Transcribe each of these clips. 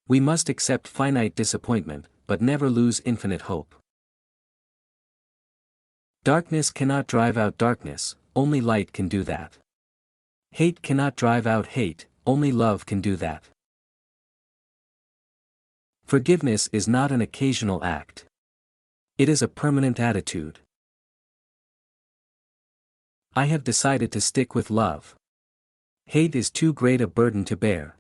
We must accept finite disappointment, but never lose infinite hope. Darkness cannot drive out darkness, only light can do that. Hate cannot drive out hate, only love can do that. Forgiveness is not an occasional act. It is a permanent attitude. I have decided to stick with love. Hate is too great a burden to bear.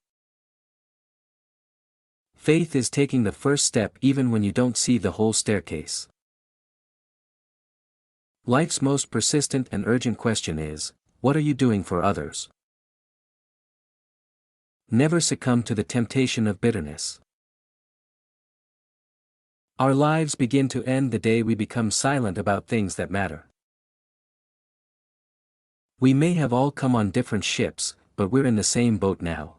Faith is taking the first step even when you don't see the whole staircase. Life's most persistent and urgent question is, what are you doing for others? Never succumb to the temptation of bitterness. Our lives begin to end the day we become silent about things that matter. We may have all come on different ships, but we're in the same boat now.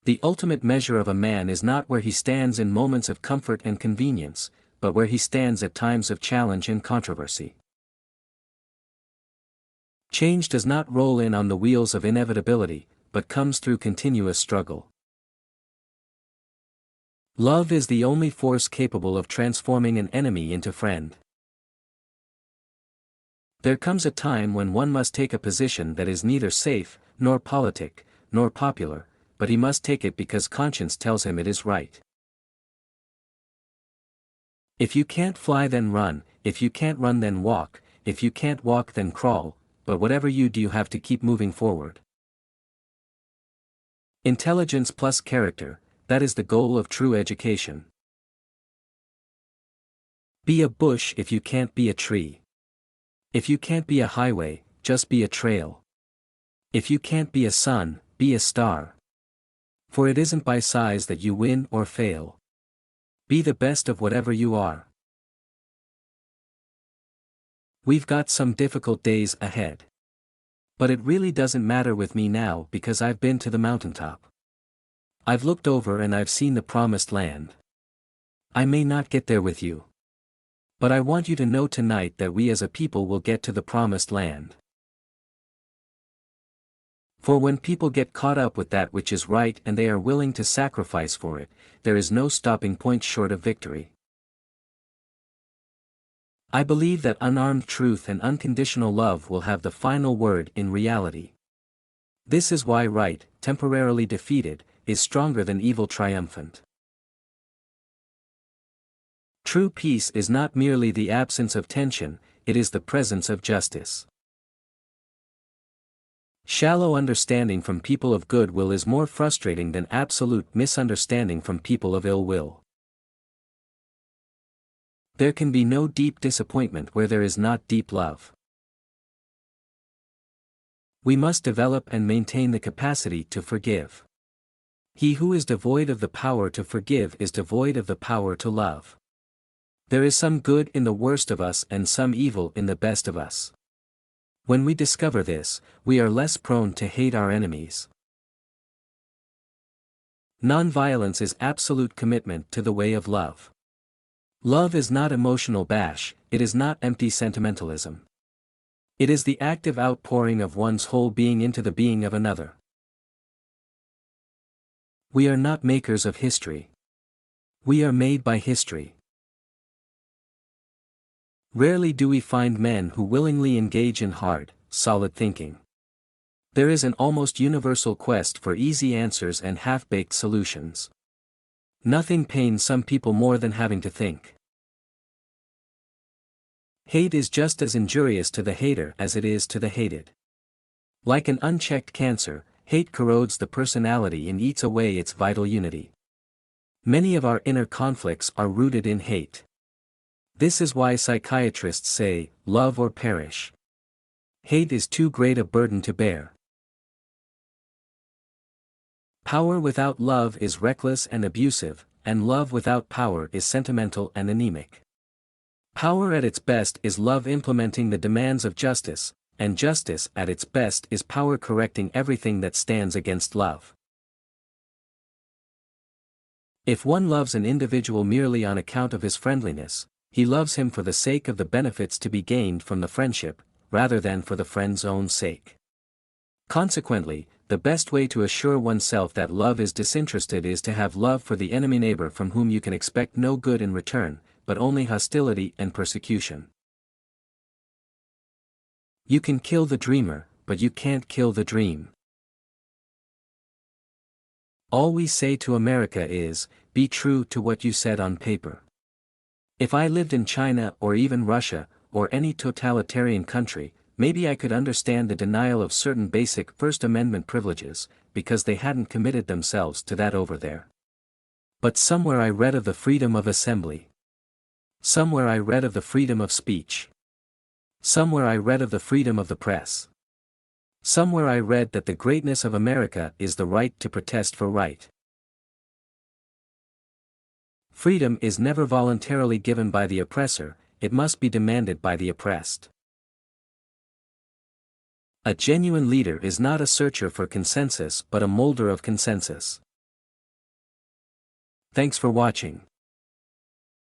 The ultimate measure of a man is not where he stands in moments of comfort and convenience, but where he stands at times of challenge and controversy. Change does not roll in on the wheels of inevitability, but comes through continuous struggle. Love is the only force capable of transforming an enemy into friend. There comes a time when one must take a position that is neither safe, nor politic, nor popular, but he must take it because conscience tells him it is right. If you can't fly then run, if you can't run then walk, if you can't walk then crawl, but whatever you do you have to keep moving forward. Intelligence plus character, that is the goal of true education. Be a bush if you can't be a tree. If you can't be a highway, just be a trail. If you can't be a sun, be a star. For it isn't by size that you win or fail. Be the best of whatever you are. We've got some difficult days ahead. But it really doesn't matter with me now because I've been to the mountaintop. I've looked over and I've seen the promised land. I may not get there with you. But I want you to know tonight that we as a people will get to the promised land. For when people get caught up with that which is right and they are willing to sacrifice for it, there is no stopping point short of victory. I believe that unarmed truth and unconditional love will have the final word in reality. This is why right, temporarily defeated, is stronger than evil triumphant. True peace is not merely the absence of tension, it is the presence of justice. Shallow understanding from people of good will is more frustrating than absolute misunderstanding from people of ill will. There can be no deep disappointment where there is not deep love. We must develop and maintain the capacity to forgive. He who is devoid of the power to forgive is devoid of the power to love. There is some good in the worst of us and some evil in the best of us. When we discover this, we are less prone to hate our enemies. Nonviolence is absolute commitment to the way of love. Love is not emotional bash, it is not empty sentimentalism. It is the active outpouring of one's whole being into the being of another. We are not makers of history. We are made by history. Rarely do we find men who willingly engage in hard, solid thinking. There is an almost universal quest for easy answers and half-baked solutions. Nothing pains some people more than having to think. Hate is just as injurious to the hater as it is to the hated. Like an unchecked cancer, hate corrodes the personality and eats away its vital unity. Many of our inner conflicts are rooted in hate. This is why psychiatrists say, love or perish. Hate is too great a burden to bear. Power without love is reckless and abusive, and love without power is sentimental and anemic. Power at its best is love implementing the demands of justice, and justice at its best is power correcting everything that stands against love. If one loves an individual merely on account of his friendliness, he loves him for the sake of the benefits to be gained from the friendship, rather than for the friend's own sake. Consequently, the best way to assure oneself that love is disinterested is to have love for the enemy neighbor from whom you can expect no good in return, but only hostility and persecution. You can kill the dreamer, but you can't kill the dream. All we say to America is, be true to what you said on paper. If I lived in China or even Russia, or any totalitarian country, maybe I could understand the denial of certain basic First Amendment privileges, because they hadn't committed themselves to that over there. But somewhere I read of the freedom of assembly. Somewhere I read of the freedom of speech. Somewhere I read of the freedom of the press. Somewhere I read that the greatness of America is the right to protest for right. Freedom is never voluntarily given by the oppressor, it must be demanded by the oppressed. A genuine leader is not a searcher for consensus but a molder of consensus. Thanks for watching.